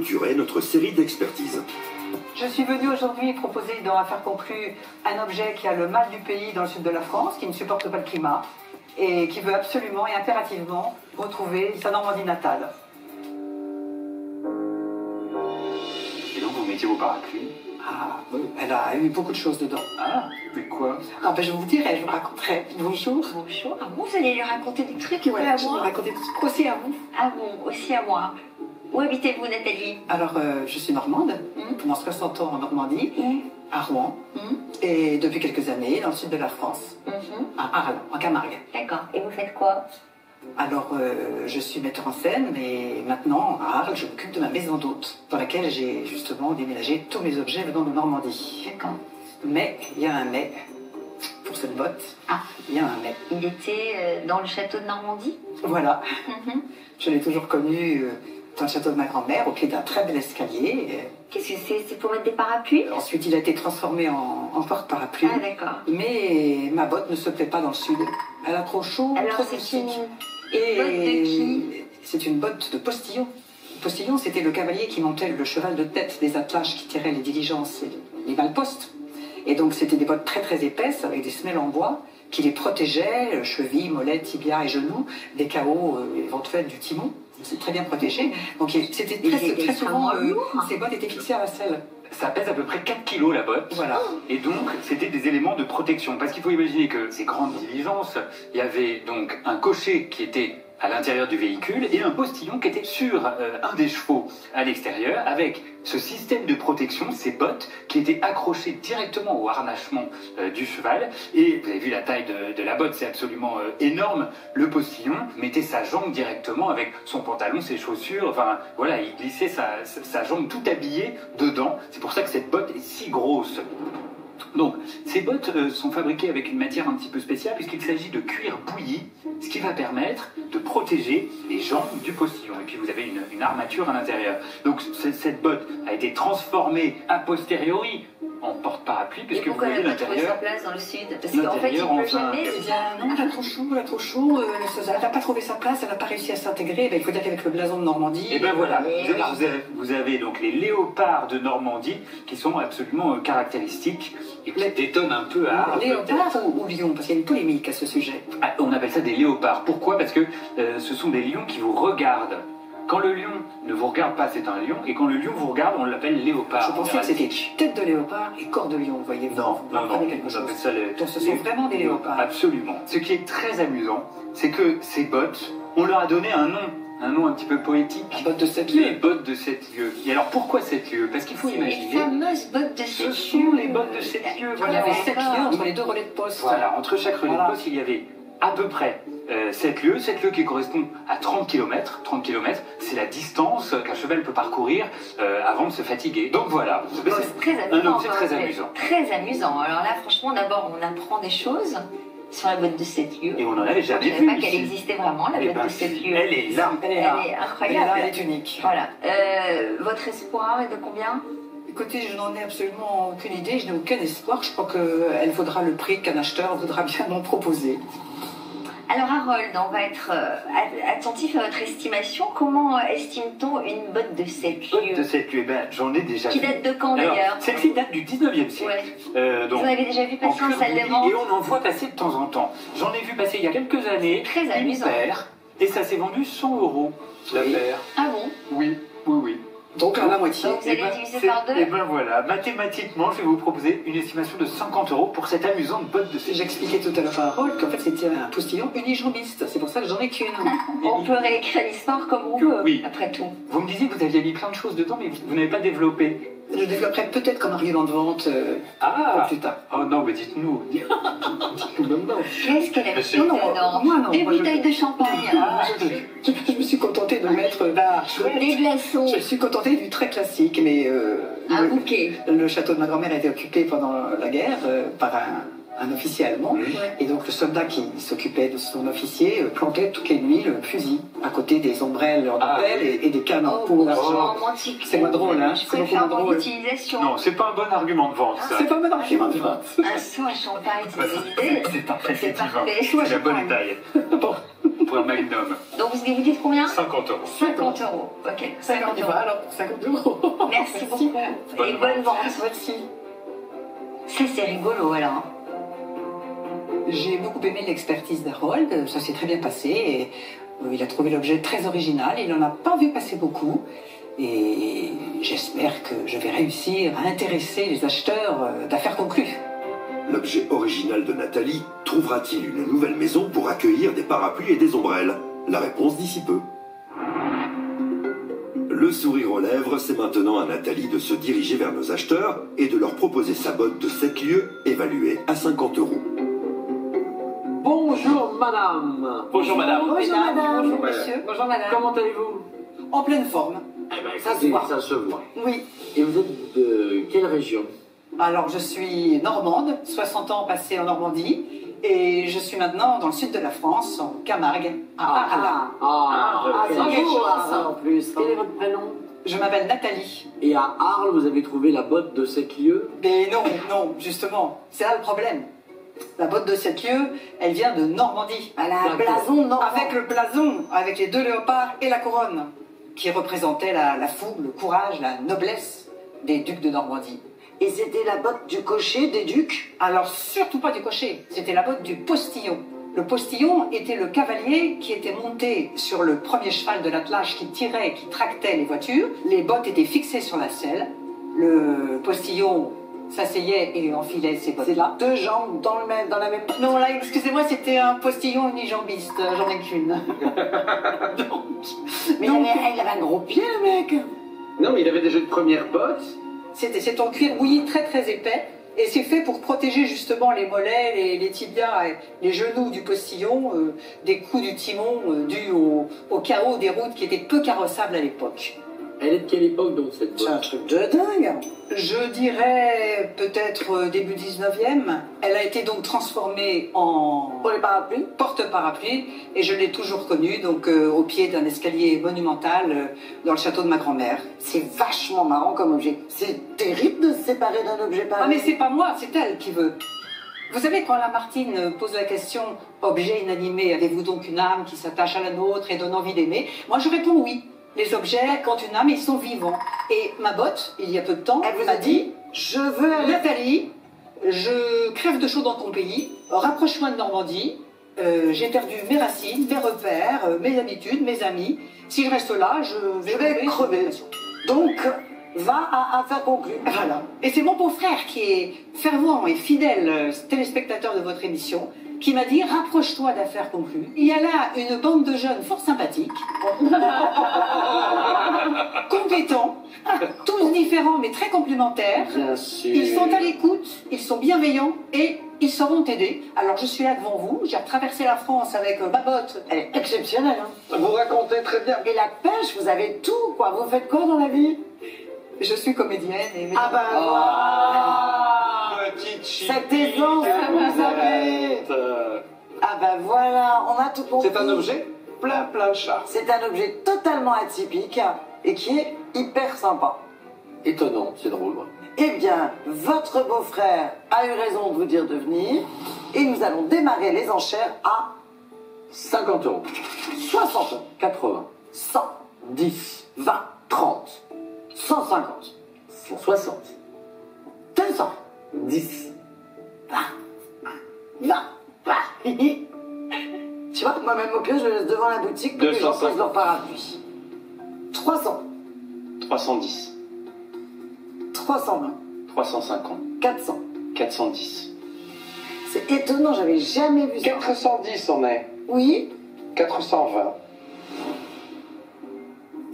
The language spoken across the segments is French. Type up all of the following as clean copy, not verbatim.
clôturer notre série d'expertises. Je suis venue aujourd'hui proposer dans Affaires conclues un objet qui a le mal du pays dans le sud de la France, qui ne supporte pas le climat et qui veut absolument et impérativement retrouver sa Normandie natale. Et donc vous mettiez vos parapluies? Ah, oui, elle a eu beaucoup de choses dedans. Ah, mais quoi? Ah, ben je vous dirai, je vous raconterai. Bonjour. Bonjour. Ah bon, vous allez lui raconter des trucs Ouais, à je vais vous moi? raconter des trucs aussi à vous. Ah bon, aussi à moi. Où habitez-vous, Nathalie? Alors, je suis normande, pendant 60 ans en Normandie, à Rouen, et depuis quelques années dans le sud de la France, à Arles, en Camargue. D'accord. Et vous faites quoi? Alors, je suis metteur en scène, mais maintenant, à Arles, je m'occupe de ma maison d'hôte, dans laquelle j'ai justement déménagé tous mes objets venant de Normandie. D'accord. Mais, il y a un mais, pour cette botte, il y a un mais. Il était dans le château de Normandie? Voilà, je l'ai toujours connu dans le château de ma grand-mère, au pied d'un très bel escalier. Qu'est-ce que c'est? C'est pour mettre des parapluies? Ensuite, il a été transformé en porte-parapluie. Ah d'accord. Mais ma botte ne se plaît pas dans le sud. Elle a trop chaud, Alors trop c'est une sec. botte de qui? C'est une botte de postillon. Le postillon, c'était le cavalier qui montait le cheval de tête des attelages qui tiraient les diligences et les malpostes. Et donc, c'était des bottes très très épaisses avec des semelles en bois qui les protégeaient, chevilles, mollets, tibias et genoux, des chaos éventuels du timon. C'est très bien protégé. Donc, c'était très souvent, ces bottes étaient fixées à la selle. Ça pèse à peu près 4 kilos la botte. Voilà. Et donc, c'était des éléments de protection. Parce qu'il faut imaginer que ces grandes diligences, il y avait donc un cocher qui était à l'intérieur du véhicule et un postillon qui était sur un des chevaux à l'extérieur avec ce système de protection, ces bottes qui étaient accrochées directement au harnachement du cheval. Et vous avez vu la taille de la botte, c'est absolument énorme. Le postillon mettait sa jambe directement avec son pantalon, ses chaussures, enfin voilà, il glissait sa jambe tout habillée dedans. C'est pour ça que cette botte est si grosse. Donc, ces bottes sont fabriquées avec une matière un petit peu spéciale puisqu'il s'agit de cuir bouilli, ce qui va permettre de protéger les jambes du postillon. Et puis vous avez une armature à l'intérieur. Donc cette botte a été transformée a posteriori en porte-parapluie Et puisque vous pourquoi voyez elle n'a pas trouvé sa l'intérieur. place dans le sud? Parce qu'en fait, il L'intérieur, pleut enfin, jamais. Eh bien, non, elle a trop chaud, elle n'a pas trouvé sa place, elle n'a pas réussi à s'intégrer. Ben, il faut dire qu'avec le blason de Normandie... Et ben voilà, Et vous avez donc les léopards de Normandie qui sont absolument caractéristiques et qui détonnent un peu à Arles. Léopard ou lion? Parce qu'il y a une polémique à ce sujet. Ah, on appelle ça des léopards. Pourquoi? Parce que ce sont des lions qui vous regardent. Quand le lion ne vous regarde pas, c'est un lion, et quand le lion vous regarde, on l'appelle léopard. Je pensais que c'était tête de léopard et corps de lion, voyez-vous. Non, Vous non, apprenez non, quelque on chose. appelle ça Donc ce sont vraiment des léopards. Absolument. Ce qui est très amusant, c'est que ces bottes, on leur a donné un nom un petit peu poétique. La botte de 7 Les lieues. bottes de 7 lieues. Et alors pourquoi 7 lieues? Parce qu'il faut Les imaginer, fameuses bottes de ce 7 sont les bottes de 7 lieues. Il y Voilà. avait 7 lieues entre les deux relais de poste. Voilà, entre chaque relais de poste, il y avait à peu près 7 lieues qui correspond à 30 km. 30 km, c'est la distance qu'un cheval peut parcourir avant de se fatiguer. Donc voilà, C'est très un amusant. objet très amusant. Très amusant. Alors là, franchement, d'abord, on apprend des choses sur la botte de 7 lieues. Et on n'en avait Je jamais ne vu savais pas qu'elle ici. existait vraiment, la Eh botte ben, de 7 lieues. elle est là. Elle est là. Elle est Elle est incroyable. là, elle est unique. Voilà. Votre espoir est de combien? Écoutez, je n'en ai absolument aucune idée, je n'ai aucun espoir. Je crois qu'elle vaudra le prix qu'un acheteur voudra bien m'en proposer. Alors Harold, on va être attentif à votre estimation. Comment estime-t-on une botte de 7 Botte de lieues? 7 lieues, ben, j'en ai déjà Qui vu. date de quand Alors, d'ailleurs? celle-ci date du 19e siècle. Vous en avez déjà vu en passer en cuir salle de bouilli, vente? et on en voit passer de temps en temps. J'en ai vu passer il y a quelques années. Très une amusant. paire, et ça s'est vendu 100 € la Oui. paire. Ah bon? Oui, oui, oui. Donc à la moitié. Donc, vous allez diviser par deux? Et ben voilà, mathématiquement, je vais vous proposer une estimation de 50 € pour cette amusante botte de 7 J'expliquais tout à l'heure à Harold qu'en fait c'était un postillon unijambiste. C'est pour ça que j'en ai qu'une. On peut réécrire l'histoire comme on veut, Oui. après tout. Vous me disiez que vous aviez mis plein de choses dedans, mais vous n'avez pas développé. Je développerai peut-être comme argument de vente plus tard. Oh non, mais dites-nous. Dites-nous maintenant. Qu'est-ce qu'elle a fait Non, non, dedans? moi, non, Des moi, je- bouteilles de champagne, Je me suis contentée de mettre... des glaçons, Je me suis contentée du très classique, mais un bouquet. le château de ma grand-mère a été occupé pendant la guerre par un officier allemand. Et donc le soldat qui s'occupait de son officier plantait toutes les nuits le fusil à côté des ombrelles en dentelle et des cannes en Oh, peau. romantique. C'est moins drôle, hein. Je C'est beaucoup préfère moins mon drôle. utilisation. Non, c'est pas un bon argument de vente, ça. C'est pas mal argument de vente. Un son et champagne, c'est une idée. C'est parfait, C'est effectivement. parfait. C'est la bonne taille. Bon. pour un magnum. Donc vous dites combien? 50 euros. 50 euros. Ok, 50 euros. Alors, 50 euros. Merci beaucoup. Et bonne vente. Merci. Ça, c'est rigolo, alors. J'ai beaucoup aimé l'expertise d'Harold, ça s'est très bien passé. Et, il a trouvé l'objet très original, il n'en a pas vu passer beaucoup. Et j'espère que je vais réussir à intéresser les acheteurs d'affaires conclues. L'objet original de Nathalie trouvera-t-il une nouvelle maison pour accueillir des parapluies et des ombrelles? La réponse d'ici peu. Le sourire aux lèvres, c'est maintenant à Nathalie de se diriger vers nos acheteurs et de leur proposer sa botte de 7 lieues évaluée à 50 euros. Bonjour madame. Bonjour madame. Bonjour madame, bonjour Ouais. monsieur, bonjour madame. Comment allez-vous? En pleine forme. Eh ben, Ça se écoutez, voit. ça se voit. Oui. Et vous êtes de quelle région? Alors je suis normande, 60 ans passés en Normandie, et je suis maintenant dans le sud de la France, en Camargue, à Arles. C'est c'est quelque beau, chose, Arles, ça. en plus. Quel est votre prénom? Je m'appelle Nathalie. Et à Arles, vous avez trouvé la botte de 7 lieues? Mais non, non, justement, c'est là le problème. La botte de 7 lieues, elle vient de Normandie. Elle a un D'accord. blason normand. Avec le blason, avec les 2 léopards et la couronne, qui représentait la fougue, le courage, la noblesse des ducs de Normandie. Et c'était la botte du cocher des ducs. Alors surtout pas du cocher, c'était la botte du postillon. Le postillon était le cavalier qui était monté sur le premier cheval de l'attelage qui tirait, qui tractait les voitures. Les bottes étaient fixées sur la selle. Le postillon s'asseyait et enfilait ses bottes-là. 2 jambes dans la même. Non, là, excusez-moi, c'était un postillon unijambiste, j'en ai qu'une. Mais Donc, il avait un gros pied, le mec. Non, mais il avait déjà une première botte. c'est en cuir bouilli très très épais, et c'est fait pour protéger justement les mollets, les tibias, et les genoux du postillon des coups du timon dus au chaos des routes qui étaient peu carrossables à l'époque. Elle est de quelle époque donc cette C'est un botte? truc de dingue. Je dirais peut-être début 19e. Elle a été donc transformée en Pour les parapluies. porte-parapluie, et je l'ai toujours connue donc au pied d'un escalier monumental dans le château de ma grand-mère. C'est vachement marrant comme objet. C'est terrible de se séparer d'un objet Ah pareil. mais c'est pas moi, c'est elle qui veut. Vous savez, quand Lamartine pose la question « Objet inanimé, avez-vous donc une âme qui s'attache à la nôtre et donne envie d'aimer ?» Moi je réponds oui. Les objets ont une âme, ils sont vivants. Et ma botte, il y a peu de temps, Elle vous m'a a dit je veux aller. Nathalie, je crève de chaud dans ton pays, rapproche-moi de Normandie, j'ai perdu mes racines, mes repères, mes habitudes, mes amis. Si je reste là, je Je vais vais crever. Donc, va à affaire conclue. Voilà. Et c'est mon beau-frère qui est fervent et fidèle téléspectateur de votre émission qui m'a dit « Rapproche-toi d'affaires conclues ». Il y a là une bande de jeunes fort sympathiques, compétents, tous différents mais très complémentaires. Bien sûr. Ils sont à l'écoute, ils sont bienveillants et ils sauront t'aider. Alors je suis là devant vous, j'ai traversé la France avec ma botte. Elle est exceptionnelle, hein. Vous racontez très bien. Et la pêche, vous avez tout, quoi. Vous faites quoi dans la vie? Je suis comédienne et... Ah bah voilà. Petite Cette aisance que vous avez. Ah bah voilà, on a tout compris. C'est un objet plein de charme. C'est un objet totalement atypique et qui est hyper sympa. Étonnant, c'est drôle. Ouais. Eh bien, votre beau-frère a eu raison de vous dire de venir et nous allons démarrer les enchères à 50 euros. 60, 80. 100, 10. 20, 30, 150, 60. 200, 10. 20. Tu vois, moi-même au pire, je le laisse devant la boutique pour que les gens 250. posent leur parapluie. 300, 310, 320, 350, 400. 410. C'est étonnant, j'avais jamais vu ça. 410 on est. Oui, 420.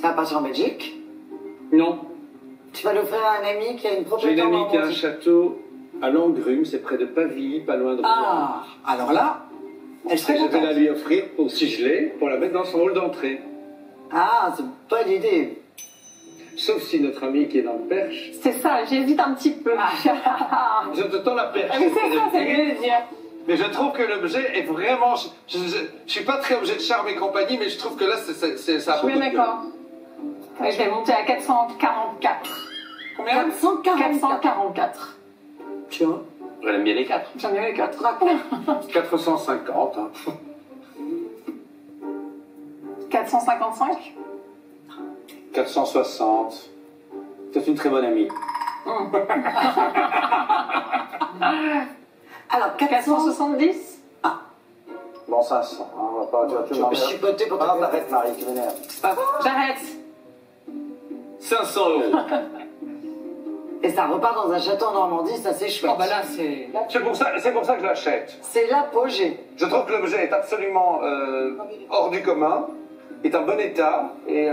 ça va partir en Belgique. Non. Tu vas l'offrir à un ami qui a une J'ai propriété une en amie qui a un Normandie. château à Langrume, c'est près de Pavilly, pas loin de Rouen. Ah, alors là, elle serait Je vais la contente. lui offrir, pour, si je l'ai, pour la mettre dans son hall d'entrée. Ah, c'est une bonne idée. Sauf si notre ami qui est dans le Perche. C'est ça, j'hésite un petit peu. Je te tends la perche. Mais c'est ça, c'est mieux de dire. Mais je trouve que l'objet est vraiment... Je suis pas très objet de charme et compagnie, mais je trouve que là, ça a Je suis beaucoup bien de gueule. d'accord. Mais je vais monter à 444. Combien 444. 444. Tu vois. Elle aime bien les 4. J'aime bien les 4. 450. Hein. 455. 460. C'est une très bonne amie. Alors, 470. Bon, 500. Hein, on va pas... Je vais chipoter pour ta arrête, Marie, tu m'énerves. J'arrête. 500 euros. Et ça repart dans un château en Normandie, ça c'est chouette. Oh, bah là, c'est. C'est pour ça que je l'achète. C'est l'apogée. Je trouve que l'objet est absolument hors du commun, est en bon état, et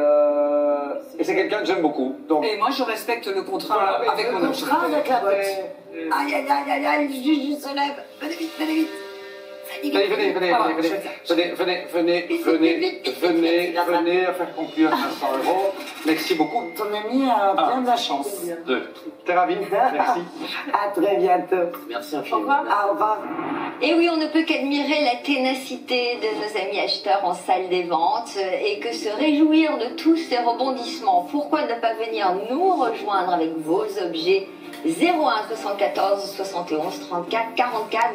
c'est quelqu'un que j'aime beaucoup. Donc, Et moi, je respecte le contrat Voilà, avec mon Le objet. contrat avec la botte. euh, Aïe, aïe, aïe, aïe, aïe, Juju se lève. Venez vite, venez vite. venez à faire conclure 500 euros. Merci beaucoup. Ton ami a bien de la chance. T'es ravi. Merci. À très bientôt. Merci Au infiniment. revoir. Au revoir. Et oui, on ne peut qu'admirer la ténacité de nos amis acheteurs en salle des ventes et que se réjouir de tous ces rebondissements. Pourquoi ne pas venir nous rejoindre avec vos objets 01 74 71 34 44